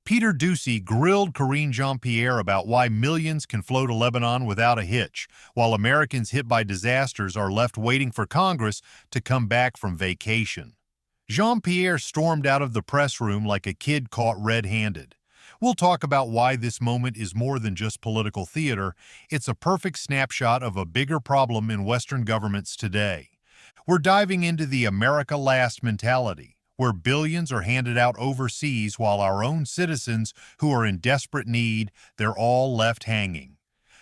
Peter Doocy grilled Karine Jean-Pierre about why millions can flow to Lebanon without a hitch, while Americans hit by disasters are left waiting for Congress to come back from vacation. Jean-Pierre stormed out of the press room like a kid caught red-handed. We'll talk about why this moment is more than just political theater. It's a perfect snapshot of a bigger problem in Western governments today. We're diving into the America Last mentality, where billions are handed out overseas while our own citizens who are in desperate need, they're all left hanging.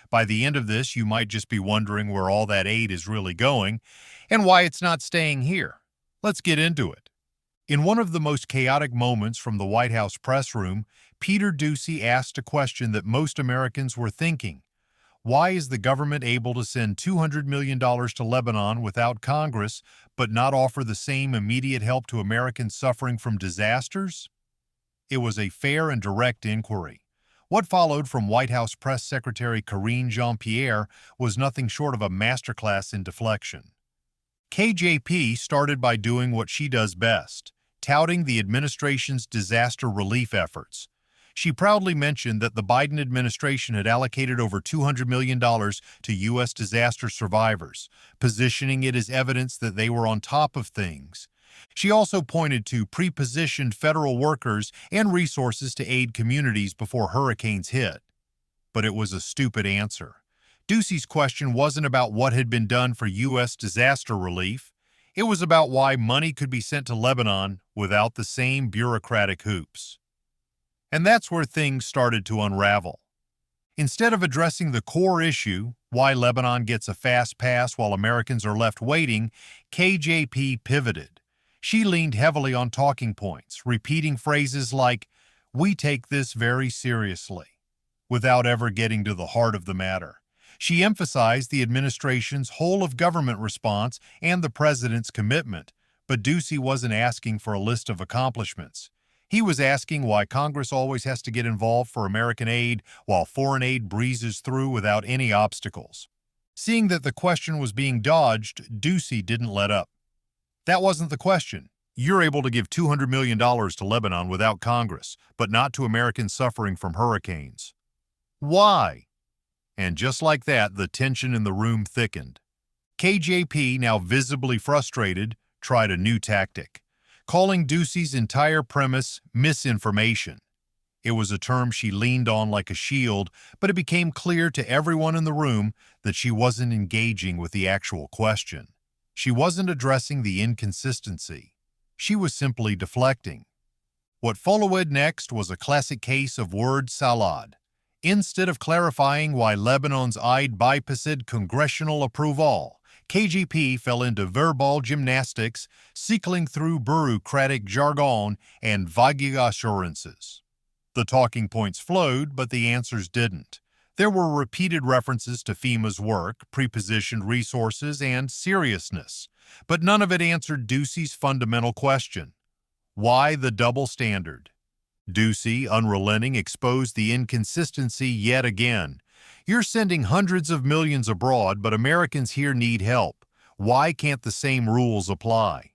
By the end of this, you might just be wondering where all that aid is really going and why it's not staying here. Let's get into it. In one of the most chaotic moments from the White House press room, Peter Doocy asked a question that most Americans were thinking. Why is the government able to send $200 million to Lebanon without Congress, but not offer the same immediate help to Americans suffering from disasters? It was a fair and direct inquiry. What followed from White House Press Secretary Karine Jean-Pierre was nothing short of a masterclass in deflection. KJP started by doing what she does best, touting the administration's disaster relief efforts. She proudly mentioned that the Biden administration had allocated over $200 million to U.S. disaster survivors, positioning it as evidence that they were on top of things. She also pointed to pre-positioned federal workers and resources to aid communities before hurricanes hit. But it was a stupid answer. Doocy's question wasn't about what had been done for U.S. disaster relief. It was about why money could be sent to Lebanon without the same bureaucratic hoops. And that's where things started to unravel. Instead of addressing the core issue, why Lebanon gets a fast pass while Americans are left waiting, KJP pivoted. She leaned heavily on talking points, repeating phrases like, "We take this very seriously," without ever getting to the heart of the matter. She emphasized the administration's whole-of-government response and the president's commitment, but Doocy wasn't asking for a list of accomplishments. He was asking why Congress always has to get involved for American aid while foreign aid breezes through without any obstacles. Seeing that the question was being dodged, Doocy didn't let up. That wasn't the question. You're able to give $200 million to Lebanon without Congress, but not to Americans suffering from hurricanes. Why? And just like that, the tension in the room thickened. KJP, now visibly frustrated, tried a new tactic, calling Doocy's entire premise misinformation. It was a term she leaned on like a shield, but it became clear to everyone in the room that she wasn't engaging with the actual question. She wasn't addressing the inconsistency. She was simply deflecting. What followed next was a classic case of word salad. Instead of clarifying why Lebanon's eyed bypassed congressional approval, KJP fell into verbal gymnastics, cycling through bureaucratic jargon and vague assurances. The talking points flowed, but the answers didn't. There were repeated references to FEMA's work, prepositioned resources, and seriousness, but none of it answered Doocy's fundamental question. Why the double standard? Doocy, unrelenting, exposed the inconsistency yet again. You're sending hundreds of millions abroad, but Americans here need help. Why can't the same rules apply?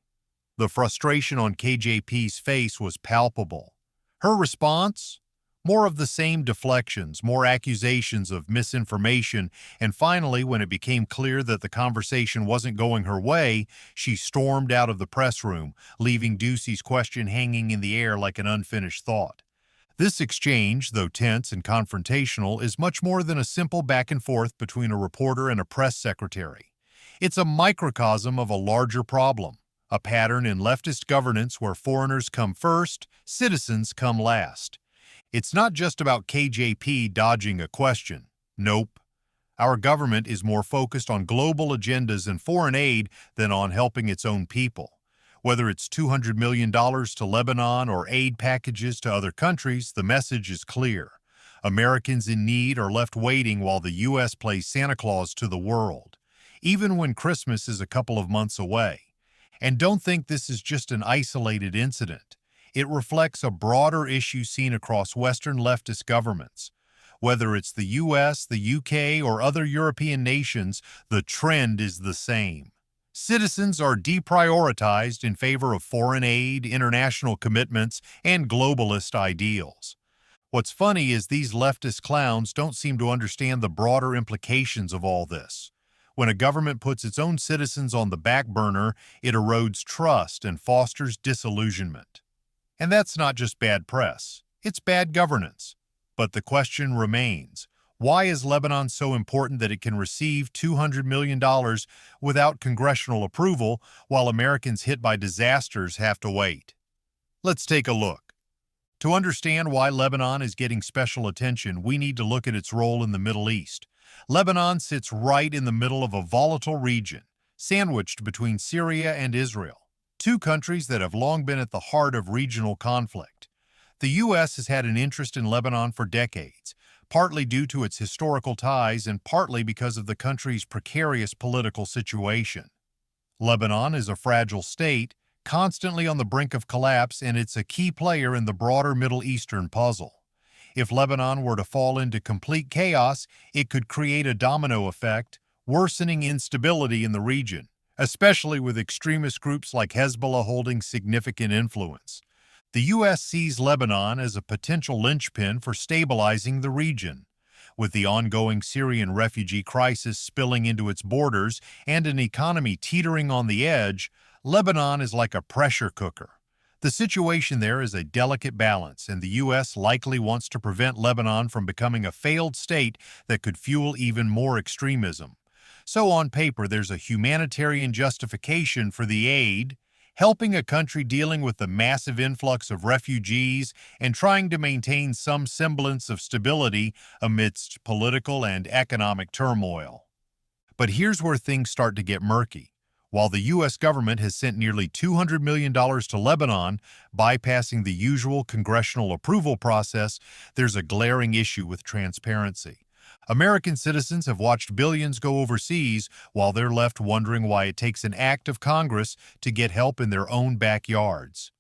The frustration on KJP's face was palpable. Her response? More of the same deflections, more accusations of misinformation, and finally, when it became clear that the conversation wasn't going her way, she stormed out of the press room, leaving Doocy's question hanging in the air like an unfinished thought. This exchange, though tense and confrontational, is much more than a simple back and forth between a reporter and a press secretary. It's a microcosm of a larger problem, a pattern in leftist governance where foreigners come first, citizens come last. It's not just about KJP dodging a question. Nope. Our government is more focused on global agendas and foreign aid than on helping its own people. Whether it's $200 million to Lebanon or aid packages to other countries, the message is clear. Americans in need are left waiting while the U.S. plays Santa Claus to the world, even when Christmas is a couple of months away. And don't think this is just an isolated incident. It reflects a broader issue seen across Western leftist governments. Whether it's the U.S., the U.K., or other European nations, the trend is the same. Citizens are deprioritized in favor of foreign aid, international commitments, and globalist ideals. What's funny is these leftist clowns don't seem to understand the broader implications of all this. When a government puts its own citizens on the back burner, it erodes trust and fosters disillusionment. And that's not just bad press, it's bad governance. But the question remains, why is Lebanon so important that it can receive $200 million without congressional approval while Americans hit by disasters have to wait? Let's take a look. To understand why Lebanon is getting special attention, we need to look at its role in the Middle East. Lebanon sits right in the middle of a volatile region, sandwiched between Syria and Israel, two countries that have long been at the heart of regional conflict. The U.S. has had an interest in Lebanon for decades, partly due to its historical ties and partly because of the country's precarious political situation. Lebanon is a fragile state, constantly on the brink of collapse, and it's a key player in the broader Middle Eastern puzzle. If Lebanon were to fall into complete chaos, it could create a domino effect, worsening instability in the region, especially with extremist groups like Hezbollah holding significant influence. The U.S. sees Lebanon as a potential linchpin for stabilizing the region. With the ongoing Syrian refugee crisis spilling into its borders and an economy teetering on the edge, Lebanon is like a pressure cooker. The situation there is a delicate balance, and the U.S. likely wants to prevent Lebanon from becoming a failed state that could fuel even more extremism. So on paper, there's a humanitarian justification for the aid, helping a country dealing with the massive influx of refugees and trying to maintain some semblance of stability amidst political and economic turmoil. But here's where things start to get murky. While the U.S. government has sent nearly $200 million to Lebanon, bypassing the usual congressional approval process, there's a glaring issue with transparency. American citizens have watched billions go overseas while they're left wondering why it takes an act of Congress to get help in their own backyards.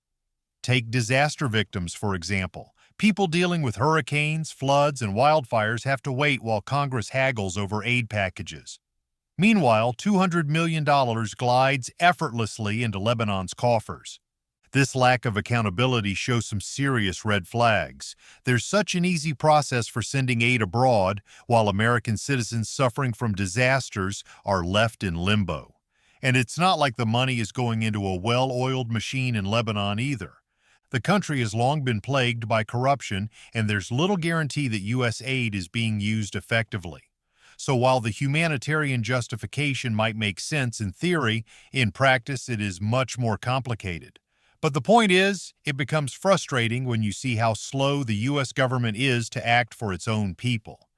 Take disaster victims, for example. People dealing with hurricanes, floods, and wildfires have to wait while Congress haggles over aid packages. Meanwhile, $200 million glides effortlessly into Lebanon's coffers. This lack of accountability shows some serious red flags. There's such an easy process for sending aid abroad, while American citizens suffering from disasters are left in limbo. And it's not like the money is going into a well-oiled machine in Lebanon either. The country has long been plagued by corruption, and there's little guarantee that U.S. aid is being used effectively. So while the humanitarian justification might make sense in theory, in practice it is much more complicated. But the point is, it becomes frustrating when you see how slow the U.S. government is to act for its own people.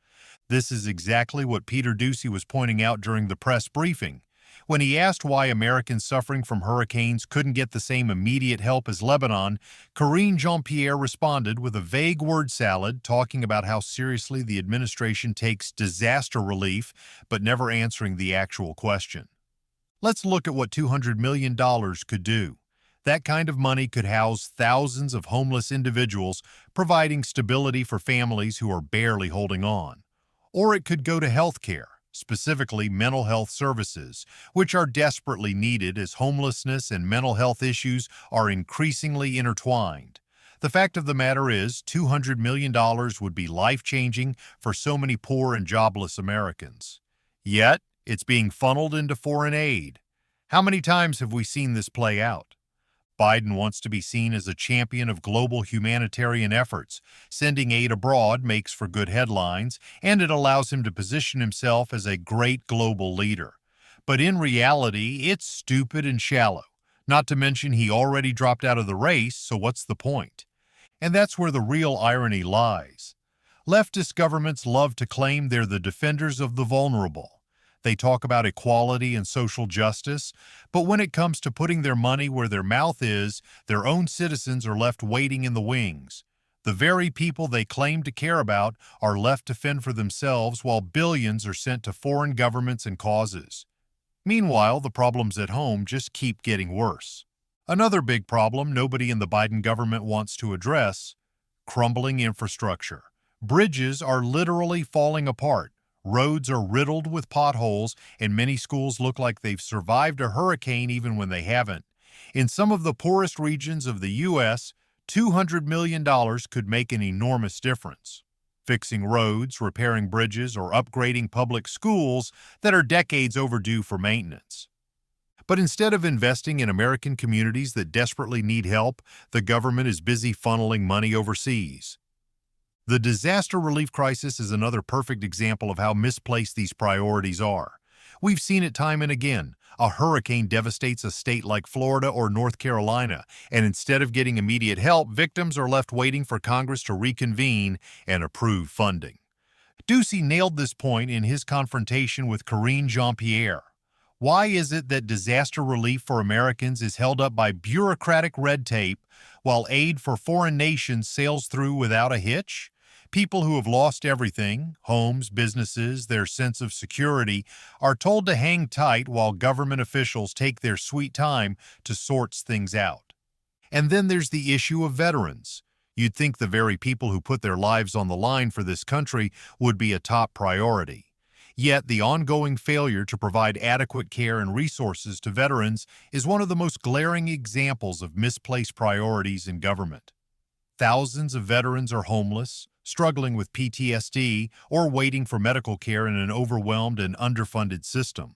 This is exactly what Peter Doocy was pointing out during the press briefing. When he asked why Americans suffering from hurricanes couldn't get the same immediate help as Lebanon, Karine Jean-Pierre responded with a vague word salad talking about how seriously the administration takes disaster relief, but never answering the actual question. Let's look at what $200 million could do. That kind of money could house thousands of homeless individuals, providing stability for families who are barely holding on. Or it could go to health care, specifically mental health services, which are desperately needed as homelessness and mental health issues are increasingly intertwined. The fact of the matter is, $200 million would be life-changing for so many poor and jobless Americans. Yet, it's being funneled into foreign aid. How many times have we seen this play out? Biden wants to be seen as a champion of global humanitarian efforts. Sending aid abroad makes for good headlines, and it allows him to position himself as a great global leader. But in reality, it's stupid and shallow. Not to mention he already dropped out of the race, so what's the point? And that's where the real irony lies. Leftist governments love to claim they're the defenders of the vulnerable. They talk about equality and social justice, but when it comes to putting their money where their mouth is, their own citizens are left waiting in the wings. The very people they claim to care about are left to fend for themselves while billions are sent to foreign governments and causes. Meanwhile, the problems at home just keep getting worse. Another big problem nobody in the Biden government wants to address: crumbling infrastructure. Bridges are literally falling apart. Roads are riddled with potholes, and many schools look like they've survived a hurricane even when they haven't. In some of the poorest regions of the U.S., $200 million could make an enormous difference, fixing roads, repairing bridges, or upgrading public schools that are decades overdue for maintenance. But instead of investing in American communities that desperately need help, the government is busy funneling money overseas. The disaster relief crisis is another perfect example of how misplaced these priorities are. We've seen it time and again. A hurricane devastates a state like Florida or North Carolina, and instead of getting immediate help, victims are left waiting for Congress to reconvene and approve funding. Doocy nailed this point in his confrontation with Karine Jean-Pierre. Why is it that disaster relief for Americans is held up by bureaucratic red tape while aid for foreign nations sails through without a hitch? People who have lost everything, homes, businesses, their sense of security, are told to hang tight while government officials take their sweet time to sort things out. And then there's the issue of veterans. You'd think the very people who put their lives on the line for this country would be a top priority. Yet the ongoing failure to provide adequate care and resources to veterans is one of the most glaring examples of misplaced priorities in government. Thousands of veterans are homeless, struggling with PTSD, or waiting for medical care in an overwhelmed and underfunded system.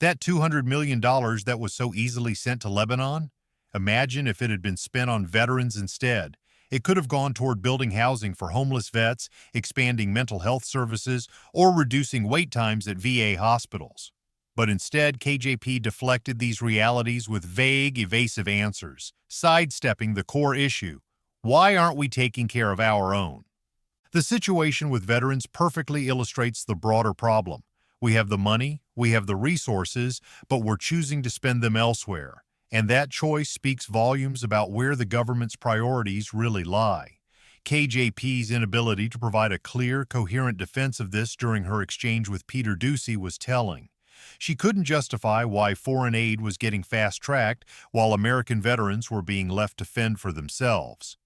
That $200 million that was so easily sent to Lebanon? Imagine if it had been spent on veterans instead. It could have gone toward building housing for homeless vets, expanding mental health services, or reducing wait times at VA hospitals. But instead, KJP deflected these realities with vague, evasive answers, sidestepping the core issue. Why aren't we taking care of our own? The situation with veterans perfectly illustrates the broader problem. We have the money, we have the resources, but we're choosing to spend them elsewhere. And that choice speaks volumes about where the government's priorities really lie. KJP's inability to provide a clear, coherent defense of this during her exchange with Peter Doocy was telling. She couldn't justify why foreign aid was getting fast-tracked while American veterans were being left to fend for themselves.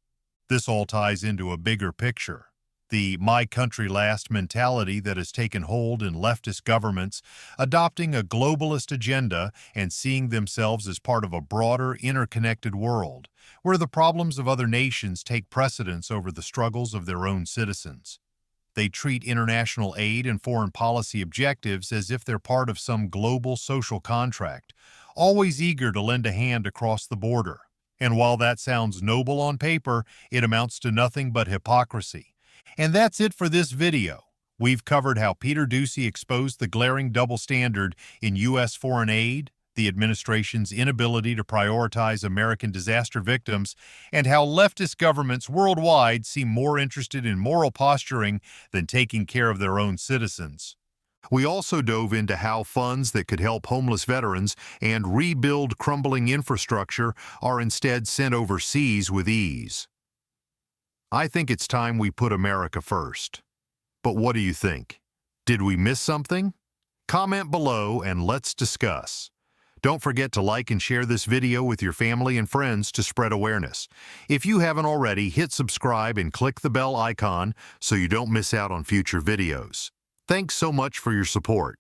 This all ties into a bigger picture. The my country last mentality that has taken hold in leftist governments, adopting a globalist agenda and seeing themselves as part of a broader, interconnected world, where the problems of other nations take precedence over the struggles of their own citizens. They treat international aid and foreign policy objectives as if they're part of some global social contract, always eager to lend a hand across the border. And while that sounds noble on paper, it amounts to nothing but hypocrisy. And that's it for this video. We've covered how Peter Doocy exposed the glaring double standard in U.S. foreign aid, the administration's inability to prioritize American disaster victims, and how leftist governments worldwide seem more interested in moral posturing than taking care of their own citizens. We also dove into how funds that could help homeless veterans and rebuild crumbling infrastructure are instead sent overseas with ease. I think it's time we put America first. But what do you think? Did we miss something? Comment below and let's discuss. Don't forget to like and share this video with your family and friends to spread awareness. If you haven't already, hit subscribe and click the bell icon so you don't miss out on future videos. Thanks so much for your support.